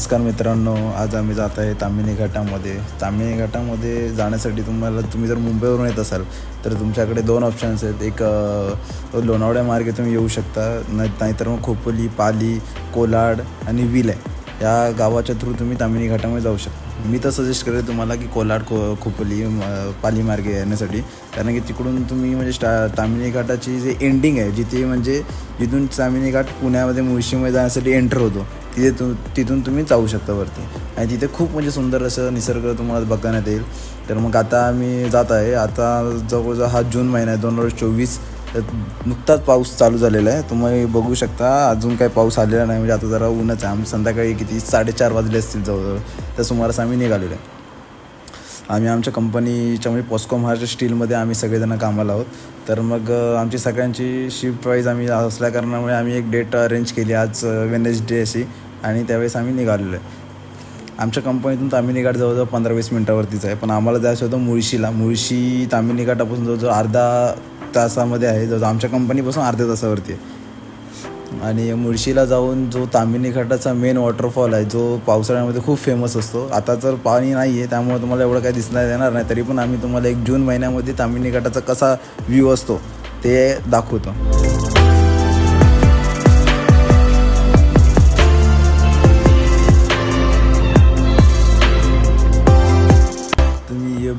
नमस्कार मित्रांनो, आज आम्ही जात आहे ताम्हिणी घाटामध्ये. ताम्हिणी घाटामध्ये जाण्यासाठी तुम्ही जर मुंबईवरून येत असाल तर तुमच्याकडे दोन ऑप्शन्स आहेत. एक लोणावळ्या मार्गे तुम्ही येऊ शकता, नाहीतर मग खोपोली, पाली, कोलाड आणि विले या गावाच्या थ्रू तुम्ही ताम्हिणी घाटामध्ये जाऊ शकता. मी तर सजेस्ट करेल तुम्हाला की कोलाड, खोपोली, पाली मार्गे येण्यासाठी, कारण की तिकडून तुम्ही म्हणजे ताम्हिणी घाटाची जे एंडिंग आहे, जिथून ताम्हिणी घाट पुण्यामध्ये मुळशीमध्ये जाण्यासाठी एंटर होतो, तिथून तुम्ही जाऊ शकता वरती. आणि तिथे खूप म्हणजे सुंदर असं निसर्ग तुम्हाला बघण्यात येईल. तर मग आता आम्ही जात आहे. आता जवळजवळ हा जून महिना आहे 2024. नुकताच पाऊस चालू झालेला आहे, तुम्ही बघू शकता. अजून काही पाऊस आलेला नाही, म्हणजे आता जरा ऊनच आहे. आम्ही संध्याकाळी 4:30 वाजले असतील जवळजवळ, त्या सुमारास आम्ही निघालेलो आहे. आम्ही आमच्या कंपनीच्या म्हणजे पॉस्को महाराष्ट्र स्टीलमध्ये आम्ही सगळेजण कामाला आहोत. तर मग आमची सगळ्यांची शिफ्ट वाईज आम्ही असल्या कारणामुळे आम्ही एक डेट अरेंज केली आज वेडनेसडे अशी, आणि त्यावेळेस आम्ही निघालेलो आहे. आमच्या कंपनीतून ताम्हिणी घाट जवळजवळ 15-20 मिनटावरतीच आहे, पण आम्हाला जायचं होतं मुळशी ताम्हिणी घाटापासून जवळजवळ अर्धा तासामध्ये आहे, जवळजवळ आमच्या कंपनीपासून अर्ध्या तासावरती आहे. आणि मुळशीला जाऊन जो ताम्हिणी घाटाचा मेन वॉटरफॉल आहे, जो पावसाळ्यामध्ये खूप फेमस असतो. आता तर पाणी नाही आहे, त्यामुळे तुम्हाला एवढं काही दिसणार येणार नाही, तरी पण आम्ही तुम्हाला एक जून महिन्यामध्ये ताम्हिणी घाटाचा कसा व्ह्यू असतो ते दाखवतो.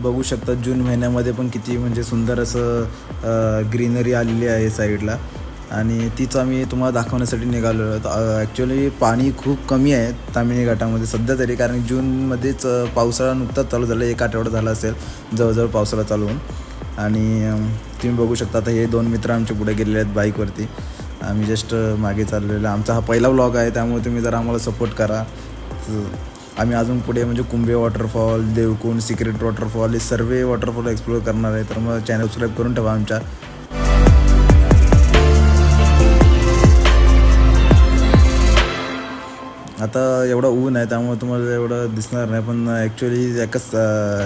बघू शकता जून महिन्यामध्ये पण किती म्हणजे सुंदर असं ग्रीनरी आलेली आहे साईडला, आणि तीच आम्ही तुम्हाला दाखवण्यासाठी निघालो आहोत. ॲक्च्युली पाणी खूप कमी आहे ताम्हिणी घाटामध्ये सध्या तरी, कारण जूनमध्येच पावसाळा नुकताच चालू झाला, 1 आठवडा झाला असेल जवळजवळ पावसाळा चालू होऊन. आणि तुम्ही बघू शकता आता हे 2 मित्र आमचे पुढे गेलेले आहेत बाईकवरती, आम्ही जस्ट मागे चाललेलो. आमचा हा पहिला व्लॉग आहे, त्यामुळे तुम्ही जरा आम्हाला सपोर्ट करा. आम्ही अजून पुढे म्हणजे Kumbhe waterfall, Devkund, secret waterfall हे सर्व वॉटरफॉल एक्सप्लोर करणार आहे. तर मग चॅनल सबस्क्राईब करून ठेवा आमच्या. आता एवढं ऊन आहे त्यामुळे तुम्हाला एवढं दिसणार नाही, पण ॲक्च्युली एकच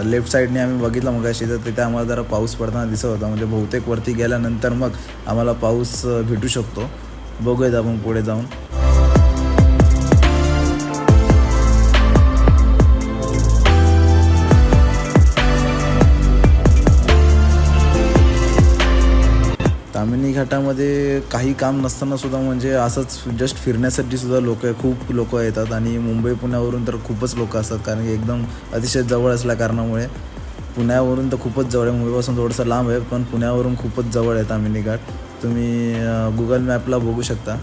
लेफ्ट साईडने आम्ही बघितलं मग अशी, तर तिथे आम्हाला जरा पाऊस पडताना दिसत होता. म्हणजे बहुतेक वरती गेल्यानंतर मग आम्हाला पाऊस भेटू शकतो. बघूयात आपण पुढे जाऊन. ताम्हिणी घाटामध्ये काही काम नसताना सुद्धा म्हणजे असंच जस्ट फिरण्यासाठी सुद्धा खूप लोक येतात, आणि मुंबई पुण्यावरून तर खूपच लोक असतात, कारण की एकदम अतिशय जवळ असल्या कारणामुळे. पुण्यावरून तर खूपच जवळ आहे, मुंबईपासून थोडंसं लांब आहे, पण पुण्यावरून खूपच जवळ आहे ताम्हिणी घाट. तुम्ही गुगल मॅपला बघू शकता.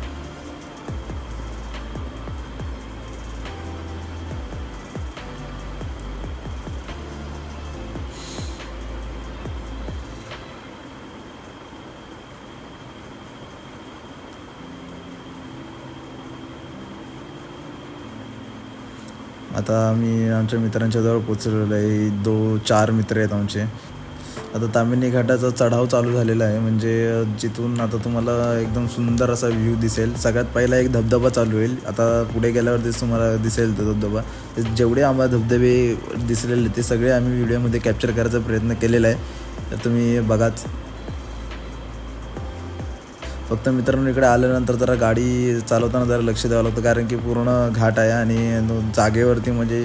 आता आम्ही आमच्या मित्रांच्या जवळ पोचलेलो आहे. 4 मित्र आहेत आमचे. आता ताम्हिणी घाटाचा चढाव चालू झालेला आहे, म्हणजे जिथून आता तुम्हाला एकदम सुंदर असा व्ह्यू दिसेल. सगळ्यात पहिला एक धबधबा चालू होईल, आता पुढे गेल्यावरतीच तुम्हाला दिसेल तो धबधबा. जेवढे आम्हाला धबधबे दिसलेले ते सगळे आम्ही व्हिडिओमध्ये कॅप्चर करायचा प्रयत्न केलेला आहे, तर तुम्ही बघाच. फक्त मित्रांनो इकडे आल्यानंतर जरा गाडी चालवताना जरा लक्ष द्यावं लागतं, कारण की पूर्ण घाट आहे आणि जागेवरती म्हणजे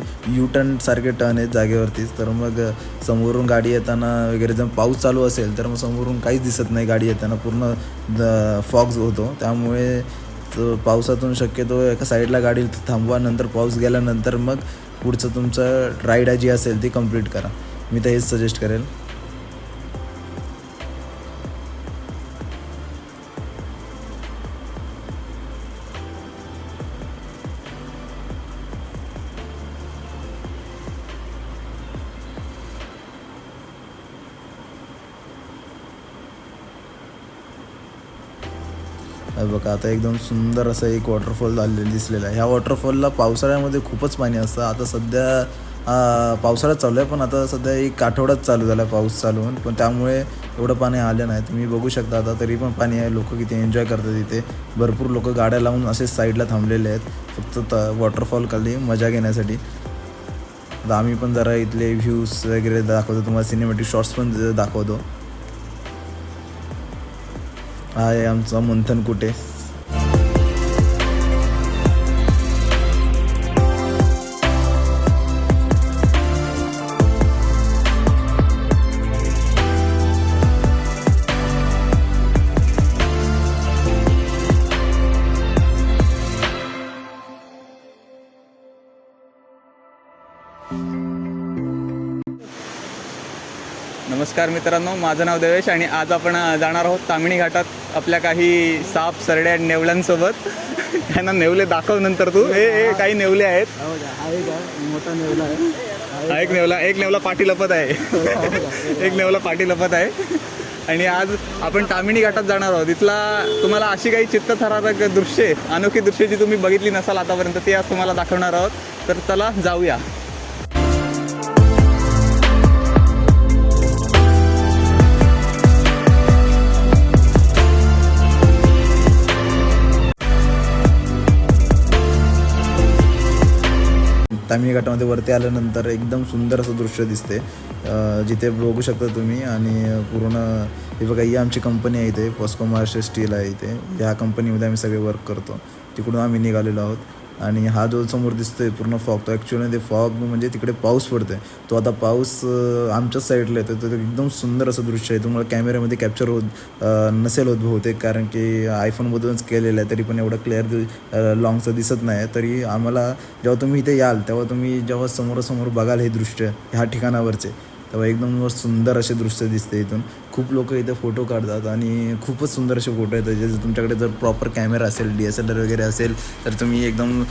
टर्न सारखे टर्न आहेत जागेवरतीच. तर मग समोरून गाडी येताना वगैरे जर पाऊस चालू असेल तर मग समोरून काहीच दिसत नाही. गाडी येताना पूर्ण फॉग होतो, त्यामुळे पावसातून शक्यतो एका साईडला गाडी थांबवा, नंतर पाऊस गेल्यानंतर मग पुढचं तुमचं राईड जी असेल ती कंप्लीट करा. मी तर हेच सजेस्ट करेल. बघा आता एकदम सुंदर असं एक वॉटरफॉल दिसलेलं आहे. ह्या वॉटरफॉलला पावसाळ्यामध्ये खूपच पाणी असतं. आता सध्या पावसाळ्यात चालू आहे, पण आता सध्या 1 आठवडाच चालू झाला पाऊस चालू होऊन, पण त्यामुळे एवढं पाणी आलं नाही. तुम्ही बघू शकता आता तरी पण पाणी आहे. लोक किती एन्जॉय करतात इथे. भरपूर लोक गाड्या लावून असेच साईडला थांबलेले आहेत फक्त वॉटरफॉल खाली मजा घेण्यासाठी. आता आम्ही पण जरा इथले व्ह्यूज वगैरे दाखवतो तुम्हाला, सिनेमॅटिक शॉट्स पण दाखवतो. हा आहे आमचा मंथन कुटे. नमस्कार मित्रांनो, माझं नाव देवेश आणि आज आपण जाणार आहोत ताम्हिणी घाटात आपल्या काही साप सरड्या नेवल्यांसोबत. त्यांना नेवले दाखव नंतर तू. हे काही नेवले आहेत. मोठा नेवला आहे. एक नेवला पाठी लपत आहे. एक नेवला पाठी लपत आहे. आणि आज आपण ताम्हिणी घाटात जाणार आहोत. इथला तुम्हाला अशी काही चित्तथरारक दृश्ये, अनोखी दृश्ये जी तुम्ही बघितली नसाल आतापर्यंत, ती आज तुम्हाला दाखवणार आहोत. तर चला जाऊया. ताम्हिणी घाटामध्ये वरती आल्यानंतर एकदम सुंदर असं दृश्य दिसते, जिथे बघू शकता तुम्ही. आणि पूर्ण हे बघा, ही आमची कंपनी आहे इथे, पॉस्को महाराष्ट्र स्टील आहे इथे. ह्या कंपनीमध्ये आम्ही सगळे वर्क करतो. तिकडून आम्ही निघालेलो आहोत. आणि हा जो समोर दिसतोय पूर्ण फॉग, तो ॲक्च्युअली ते फॉग म्हणजे तिकडे पाऊस पडतोय. तो आता पाऊस आमच्याच साईडला येतो. तर एकदम सुंदर असं दृश्य आहे. तुम्हाला कॅमेऱ्यामध्ये कॅप्चर नसेल होत बहुतेक, कारण की आयफोनमधूनच केलेलं आहे. तरी पण एवढं क्लिअर लॉंगचं दिसत नाही. तरी आम्हाला जेव्हा तुम्ही इथे याल तेव्हा तुम्ही जेव्हा समोरासमोर बघाल हे दृश्य ह्या ठिकाणावरचे, तेव्हा एकदम सुंदर असे दृश्य दिसते. इथून खूप लोक इथे फोटो काढतात आणि खूपच सुंदर असे फोटो येतात. जर तुमच्याकडे जर प्रॉपर कॅमेरा असेल, DSLR वगैरे असेल, तर तुम्ही एकदम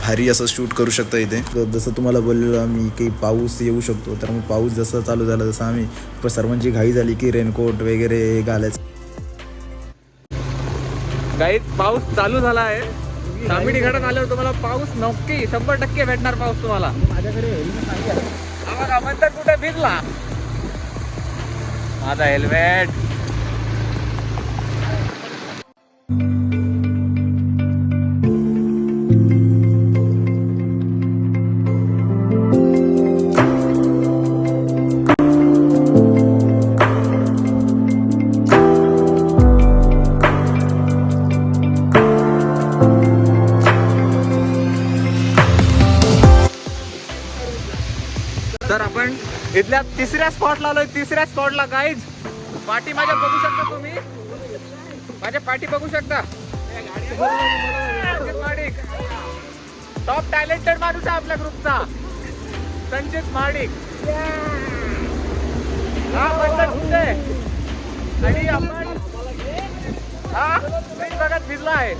भारी असं शूट करू शकता इथे. जसं तुम्हाला बोललेलो आम्ही की पाऊस येऊ शकतो, तर मग पाऊस जसं चालू झाला तसं आम्ही सर्वांची घाई झाली की रेनकोट वगैरे घालायचं. गाईज, पाऊस चालू झाला आहे. ताम्हिणी घाटात आल्यावर तुम्हाला पाऊस नक्की 100% भेटणार. पाऊस तुम्हाला माझ्याकडे हेल्मेट आहे. म्हणतात कुठे भिजला माझा हेल्मेट. तर आपण इथल्या तिसऱ्या स्पॉटला आलोय. तिसऱ्या स्पॉटला गाईज, पाठी माझ्या बघू शकता तुम्ही. माझ्या पाठी बघू शकता. टॉप टॅलेंटेड माणूस आहे आपल्या ग्रुपचा, संचित महाडिक. हा आणि आपण बघत भिजला आहे.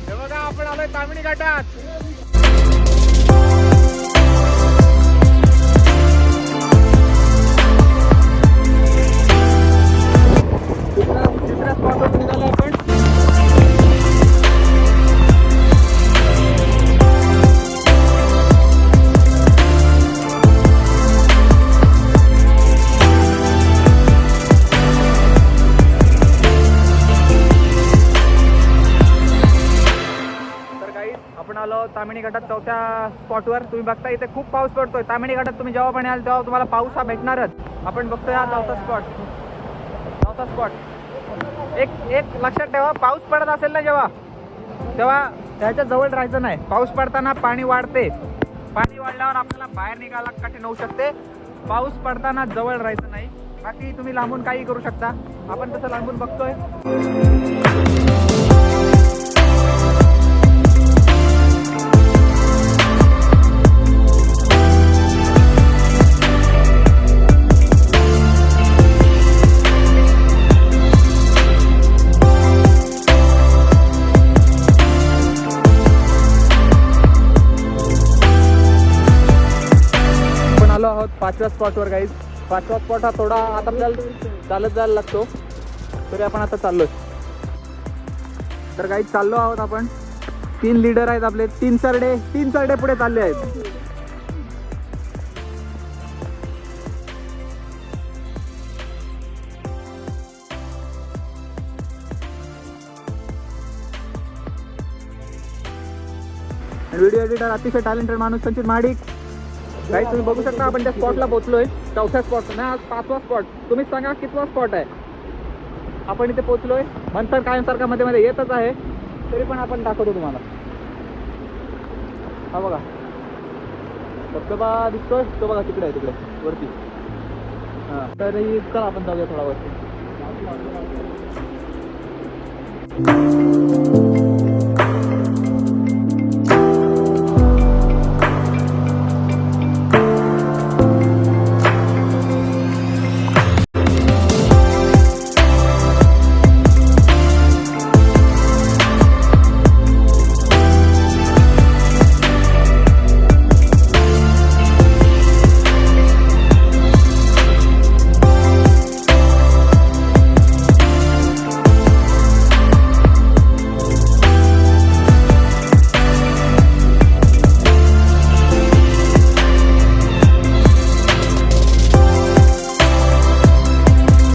हे बघा, आपण आलोय ताम्हिणी घाटात. तिसऱ्या स्पॉटवर निघालो आपण. आपण आलो ताम्हिणी घाटात चौथ्या स्पॉटवर. तुम्ही बघता इथे खूप पाऊस पडतोय. ताम्हिणी घाटात तुम्ही जेव्हा पण याल तेव्हा तुम्हाला पाऊस हा भेटणारच. आपण बघतोय हा चौथा स्पॉट. एक लक्षात ठेवा, पाऊस पडत असेल ना जेव्हा, तेव्हा त्याच्या जवळ राहायचं नाही. पाऊस पडताना पाणी वाढते. पाणी वाढल्यावर आपल्याला बाहेर निघायला कठीण होऊ शकते. पाऊस पडताना जवळ राहायचं नाही. बाकी तुम्ही लांबून काही करू शकता. आपण तसं लांबून बघतोय. आहोत पाचव्या स्पॉटवर गाईज. पाचवा स्पॉट हा थोडा आता आपल्याला चालत जायला लागतो, तरी आपण आता चाललोय. तर गाईज चाललो आहोत आपण. 3 लीडर आहेत आपले. 3 सरडे पुढे चालले आहेत. व्हिडिओ एडिटर अतिशय टॅलेंटेड माणूस संचित महाडिक. काही तुम्ही बघू शकता आपण त्या स्पॉटला पोहोचलोय. चौथ्या स्पॉट ना, आज 5वा स्पॉट. तुम्हीच सांगा कितवा स्पॉट आहे. आपण इथे पोहोचलोय. मंथन कायमसारखा मध्ये मध्ये येतच आहे, तरी पण आपण दाखवतो तुम्हाला. हा बघा, धबधबा दिसतोय तो बघा, तिकडे आहे, तिकडे वरती. हां, तर चला आपण जाऊया थोडा वरती.